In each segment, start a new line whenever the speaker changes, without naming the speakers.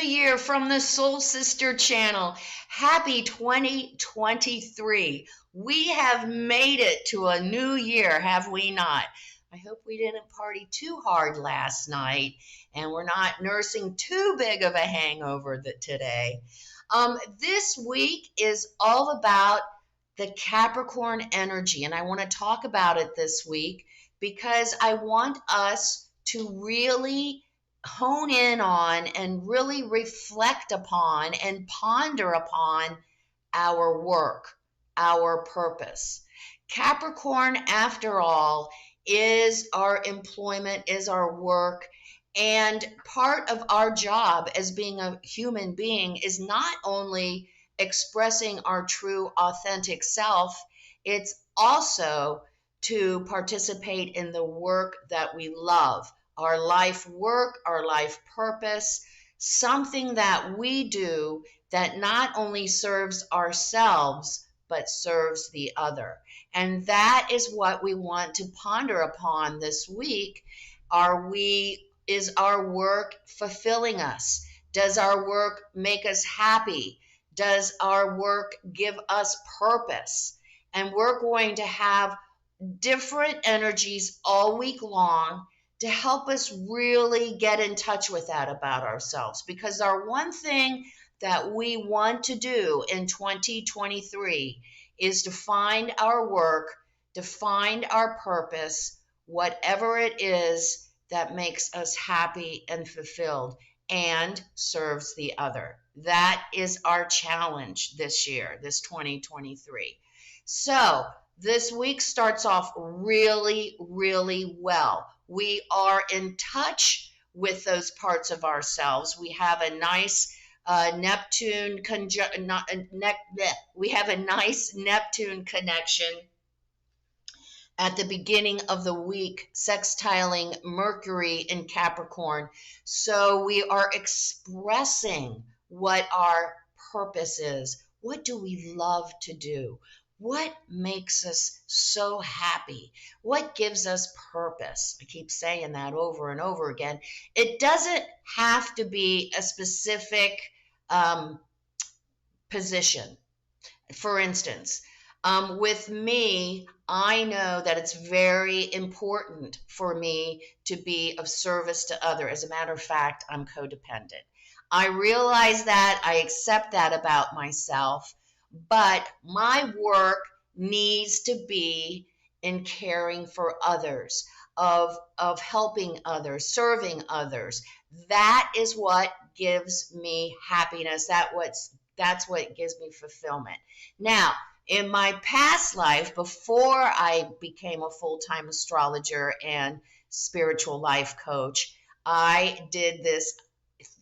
year from the Soul Sister channel. Happy 2023. We have made it to a new year, have we not? I hope we didn't party too hard last night and we're not nursing too big of a hangover today. This week is all about the Capricorn energy, and I want to talk about it this week because I want us to really hone in on and really reflect upon and ponder upon our work, our purpose. Capricorn, after all, is our employment, is our work, and part of our job as being a human being is not only expressing our true, authentic self, it's also to participate in the work that we love, our life work, our life purpose, something that we do that not only serves ourselves, but serves the other. And that is what we want to ponder upon this week. Is our work fulfilling us? Does our work make us happy? Does our work give us purpose? And we're going to have different energies all week long to help us really get in touch with that about ourselves. Because our one thing that we want to do in 2023 is to find our work, to find our purpose, whatever it is that makes us happy and fulfilled and serves the other. That is our challenge this year, this 2023. So this week starts off really, really well. We are in touch with those parts of ourselves. We have a nice Neptune connection at the beginning of the week, sextiling Mercury in Capricorn. So we are expressing what our purpose is. What do we love to do? What makes us so happy? What gives us purpose? I keep saying that over and over again. It doesn't have to be a specific position. For instance, with me, I know that it's very important for me to be of service to others. As a matter of fact, I'm codependent. I realize that, I accept that about myself, but my work needs to be in caring for others, of helping others, serving others. That is what gives me happiness. That's what gives me fulfillment. Now, in my past life, before I became a full-time astrologer and spiritual life coach, I did this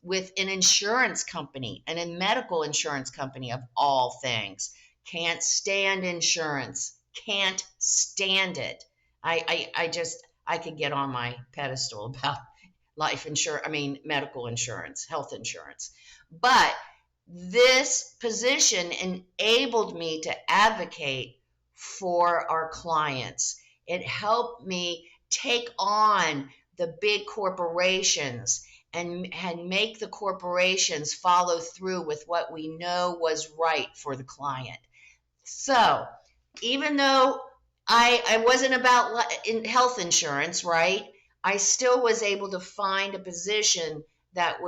with an insurance company, and a medical insurance company of all things. Can't stand insurance. Can't stand it. I could get on my pedestal about medical insurance, health insurance. But this position enabled me to advocate for our clients. It helped me take on the big corporations and make the corporations follow through with what we know was right for the client. So even though I wasn't about health insurance, right, I still was able to find a position that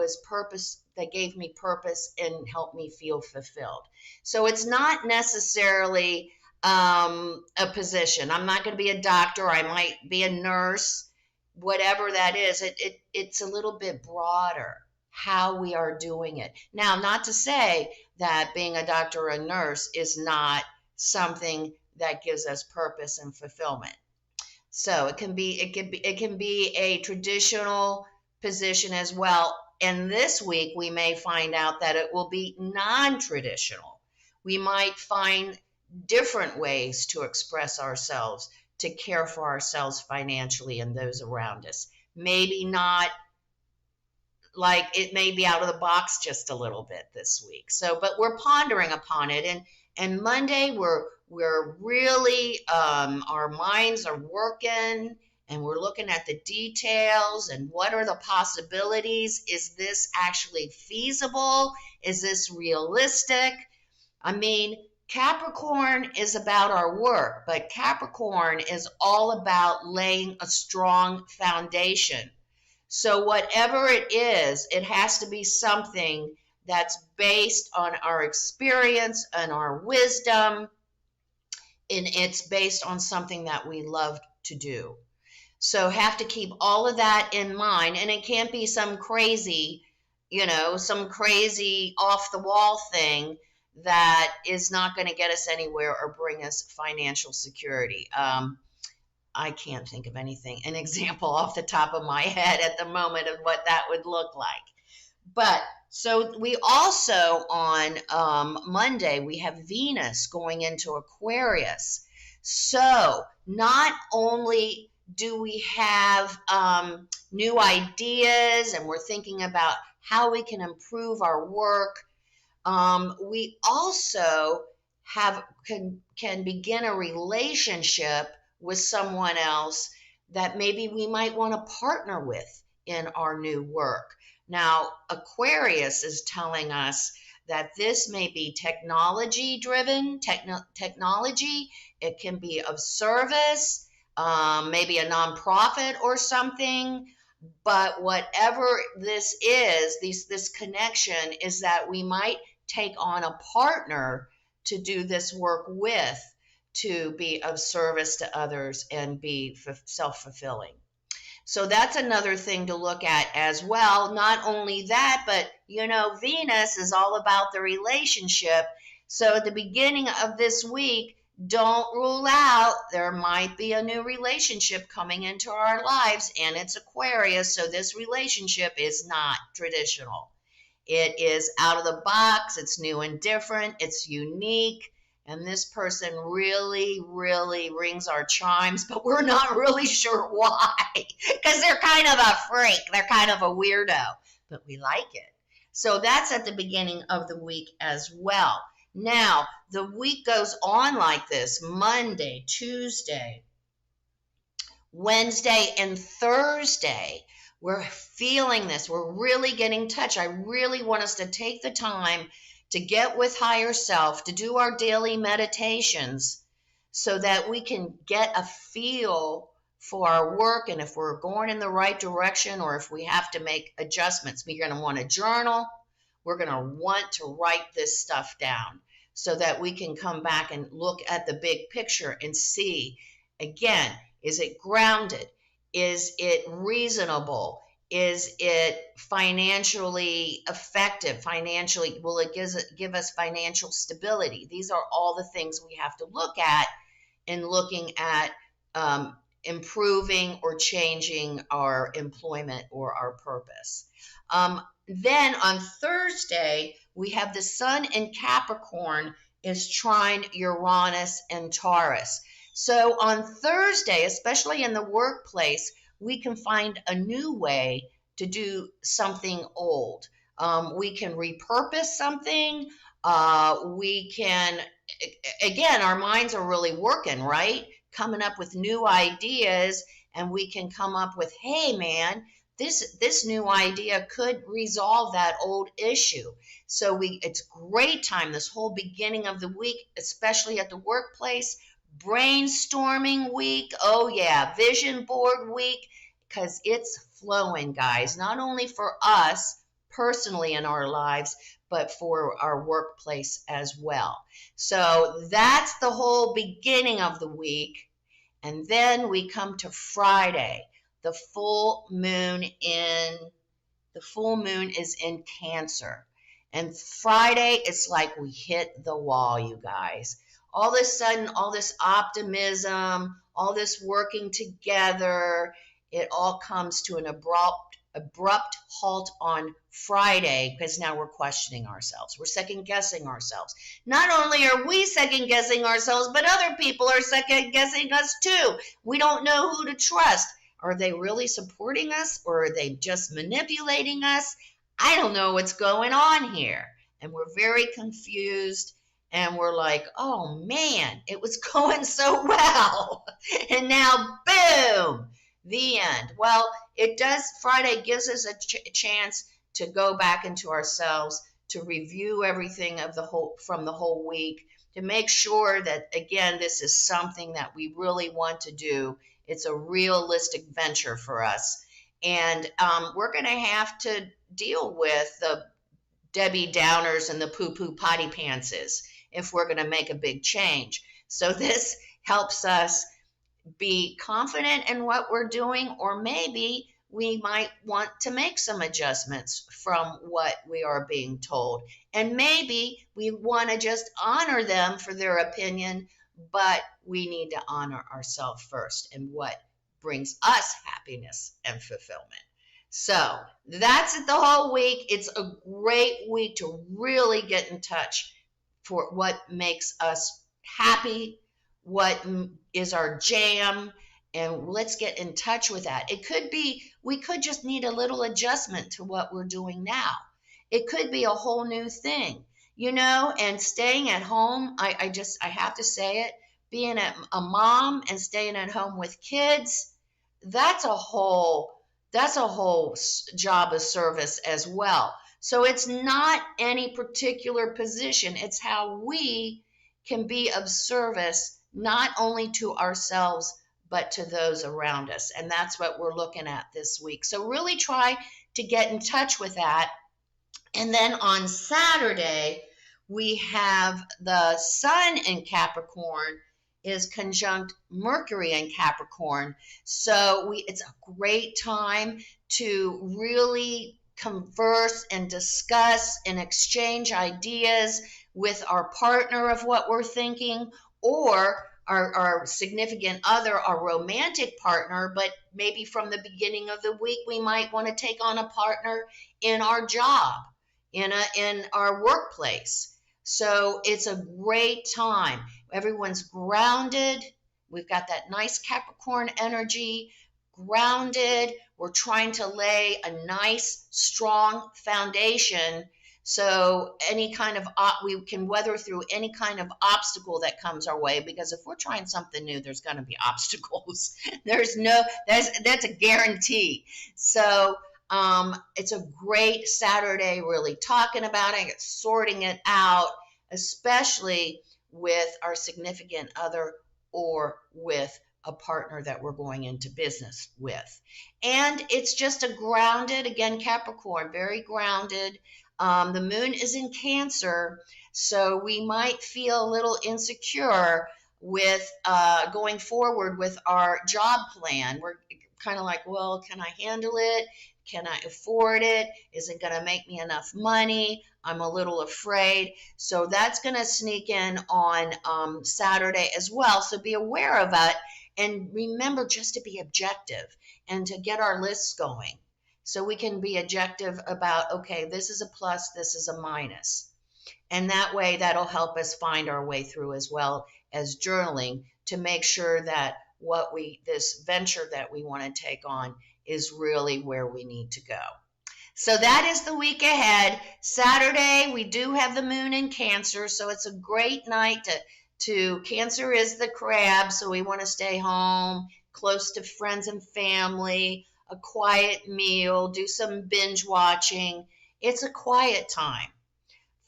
gave me purpose and helped me feel fulfilled. So it's not necessarily a position. I'm not going to be a doctor. I might be a nurse. Whatever that is, it's a little bit broader how we are doing it. Now, not to say that being a doctor or a nurse is not something that gives us purpose and fulfillment. So it can be a traditional position as well. And this week we may find out that it will be non-traditional. We might find different ways to express ourselves, to care for ourselves financially and those around us. Maybe not, like it may be out of the box just a little bit this week. So, but we're pondering upon it. And Monday we're really, our minds are working and we're looking at the details and what are the possibilities. Is this actually feasible? Is this realistic? I mean, Capricorn is about our work, but Capricorn is all about laying a strong foundation. So whatever it is, it has to be something that's based on our experience and our wisdom, and it's based on something that we love to do. So have to keep all of that in mind, and it can't be some crazy, some crazy off the wall thing that is not going to get us anywhere or bring us financial security. I can't think of an example off the top of my head at the moment of what that would look like. But so we also on Monday, we have Venus going into Aquarius. So not only do we have new ideas and we're thinking about how we can improve our work, we also can begin a relationship with someone else that maybe we might want to partner with in our new work. Now, Aquarius is telling us that this may be technology driven, technology. It can be of service, maybe a nonprofit or something. But whatever this is, this connection is that we might take on a partner to do this work with, to be of service to others and be self-fulfilling. So that's another thing to look at as well. Not only that, but Venus is all about the relationship. So at the beginning of this week, don't rule out there might be a new relationship coming into our lives, and it's Aquarius, so this relationship is not traditional. It is out of the box, it's new and different, it's unique. And this person really, really rings our chimes, but we're not really sure why. Because they're kind of a freak. They're kind of a weirdo. But we like it. So that's at the beginning of the week as well. Now, the week goes on like this. Monday, Tuesday, Wednesday, and Thursday. We're feeling this. We're really getting touched. I really want us to take the time to get with higher self, to do our daily meditations so that we can get a feel for our work and if we're going in the right direction or if we have to make adjustments. We're going to want to journal. We're going to want to write this stuff down so that we can come back and look at the big picture and see, again, is it grounded? Is it reasonable? Is it financially effective? Financially, will it give us financial stability? These are all the things we have to look at in looking at improving or changing our employment or our purpose. Then on Thursday, we have the Sun in Capricorn is trine Uranus and Taurus. So on Thursday, especially in the workplace, we can find a new way to do something old. We can repurpose something. We can, again, our minds are really working, right? Coming up with new ideas, and we can come up with, hey, man, this new idea could resolve that old issue. So it's great time, this whole beginning of the week, especially at the workplace. Brainstorming week, oh yeah, vision board week, because it's flowing, guys, not only for us personally in our lives, but for our workplace as well. So that's the whole beginning of the week. And then we come to Friday. The full moon is in Cancer. And Friday, it's like we hit the wall, you guys. All of a sudden, all this optimism, all this working together, it all comes to an abrupt halt on Friday because now we're questioning ourselves. We're second guessing ourselves. Not only are we second guessing ourselves, but other people are second guessing us too. We don't know who to trust. Are they really supporting us or are they just manipulating us? I don't know what's going on here. And we're very confused. And we're like, oh man, it was going so well. And now, boom, The end. Well, it does. Friday gives us a chance to go back into ourselves, to review everything of the whole from the whole week, to make sure that again this is something that we really want to do. It's a realistic venture for us, and we're going to have to deal with the Debbie Downers and the poo poo potty pantses if we're going to make a big change. So this helps us be confident in what we're doing, or maybe we might want to make some adjustments from what we are being told. And maybe we want to just honor them for their opinion, but we need to honor ourselves first and what brings us happiness and fulfillment. So that's it the whole week. It's a great week to really get in touch for what makes us happy, what is our jam, and let's get in touch with that. It could be we could just need a little adjustment to what we're doing now. It could be a whole new thing, and staying at home. I have to say it, being a mom and staying at home with kids, that's a whole job of service as well. So it's not any particular position. It's how we can be of service, not only to ourselves, but to those around us. And that's what we're looking at this week. So really try to get in touch with that. And then on Saturday, we have the sun in Capricorn is conjunct Mercury in Capricorn. So it's a great time to really converse and discuss and exchange ideas with our partner of what we're thinking, or our significant other, our romantic partner. But maybe from the beginning of the week, we might want to take on a partner in our job, in our workplace. So it's a great time. Everyone's grounded. We've got that nice Capricorn energy, grounded. We're trying to lay a nice, strong foundation. So we can weather through any kind of obstacle that comes our way, because if we're trying something new, there's going to be obstacles. That's a guarantee. So it's a great Saturday, really talking about it, sorting it out, especially with our significant other or with a partner that we're going into business with. And it's just a grounded, again, Capricorn, very grounded. The moon is in Cancer, so we might feel a little insecure with going forward with our job plan. We're kind of like, well, can I handle it? Can I afford it? Is it going to make me enough money? I'm a little afraid. So that's going to sneak in on Saturday as well. So be aware of it. And remember just to be objective and to get our lists going. So we can be objective about, okay, this is a plus, this is a minus. And that way, that'll help us find our way through, as well as journaling, to make sure that this venture that we want to take on is really where we need to go. So that is the week ahead. Saturday, we do have the moon in Cancer, so it's a great night to Cancer is the crab, so we want to stay home, close to friends and family, a quiet meal, do some binge watching. It's a quiet time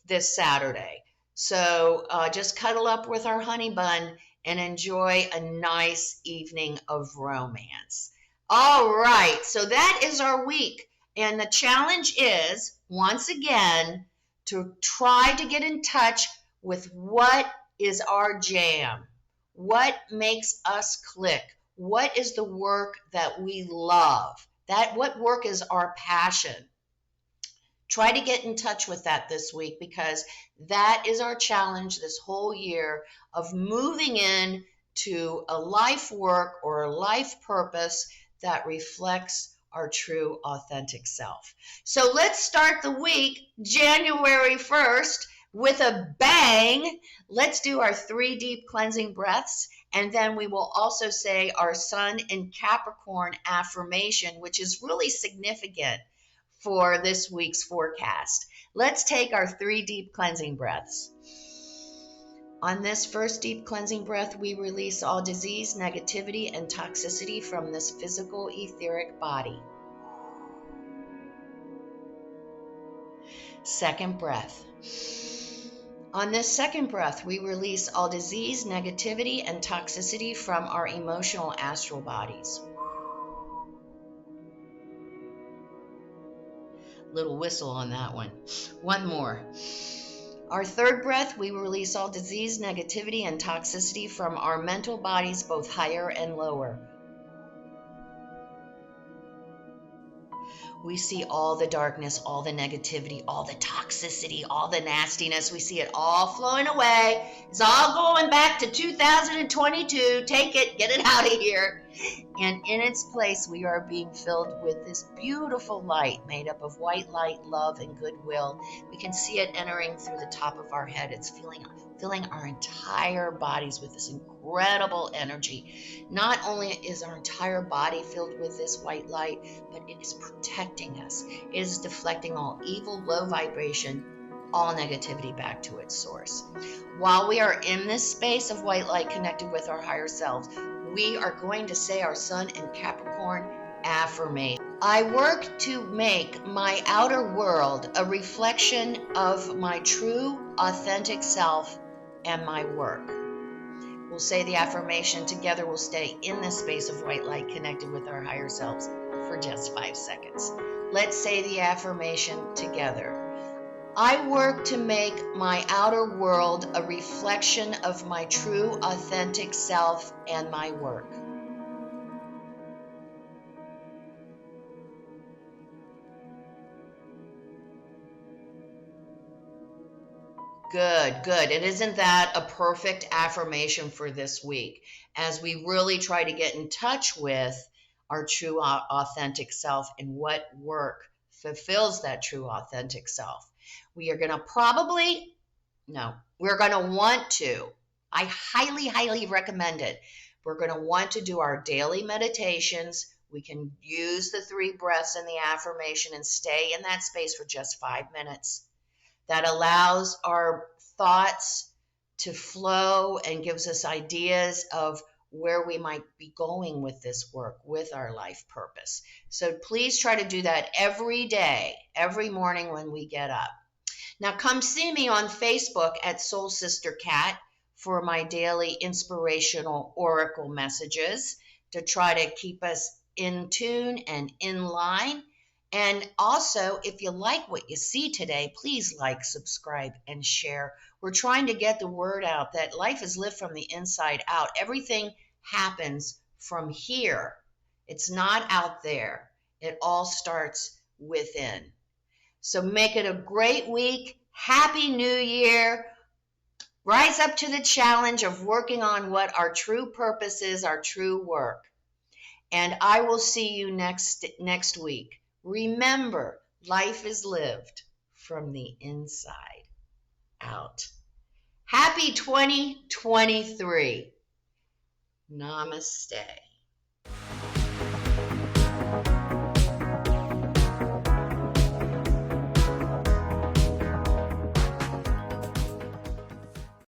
this Saturday. So just cuddle up with our honey bun and enjoy a nice evening of romance. All right, so that is our week. And the challenge is, once again, to try to get in touch with what is our jam, what makes us click, what is the work that we love, what work is our passion. Try to get in touch with that this week, because that is our challenge this whole year, of moving in to a life work or a life purpose that reflects our true authentic self. So let's start the week, January 1st, with a bang. Let's do our 3 deep cleansing breaths, and then we will also say our Sun in Capricorn affirmation, which is really significant for this week's forecast. Let's take our 3 deep cleansing breaths. On this first deep cleansing breath, we release all disease, negativity, and toxicity from this physical etheric body. Second breath. On this second breath, we release all disease, negativity, and toxicity from our emotional astral bodies. Little whistle on that one. One more. Our third breath, we release all disease, negativity, and toxicity from our mental bodies, both higher and lower. We see all the darkness, all the negativity, all the toxicity, all the nastiness. We see it all flowing away. It's all going back to 2022. Take it, get it out of here. And in its place, we are being filled with this beautiful light made up of white light, love, and goodwill. We can see it entering through the top of our head. It's filling our entire bodies with this incredible energy. Not only is our entire body filled with this white light, but it is protecting us. It is deflecting all evil, low vibration, all negativity back to its source. While we are in this space of white light connected with our higher selves, we are going to say our Sun and Capricorn affirmation. I work to make my outer world a reflection of my true, authentic self and my work. We'll say the affirmation together. We'll stay in this space of white light connected with our higher selves for just 5 seconds. Let's say the affirmation together. I work to make my outer world a reflection of my true, authentic self and my work. Good, good. And isn't that a perfect affirmation for this week as we really try to get in touch with our true, authentic self and what work fulfills that true, authentic self? We are going to we're going to want to. I highly, highly recommend it. We're going to want to do our daily meditations. We can use the 3 breaths and the affirmation and stay in that space for just 5 minutes. That allows our thoughts to flow and gives us ideas of where we might be going with this work, with our life purpose. So please try to do that every day, every morning when we get up. Now come see me on Facebook at Soul Sister Cat for my daily inspirational oracle messages to try to keep us in tune and in line. And also, if you like what you see today, please like, subscribe, and share. We're trying to get the word out that life is lived from the inside out. Everything happens from here. It's not out there. It all starts within. So make it a great week. Happy New Year. Rise up to the challenge of working on what our true purpose is, our true work. And I will see you next week. Remember, life is lived from the inside out. Happy 2023. Namaste.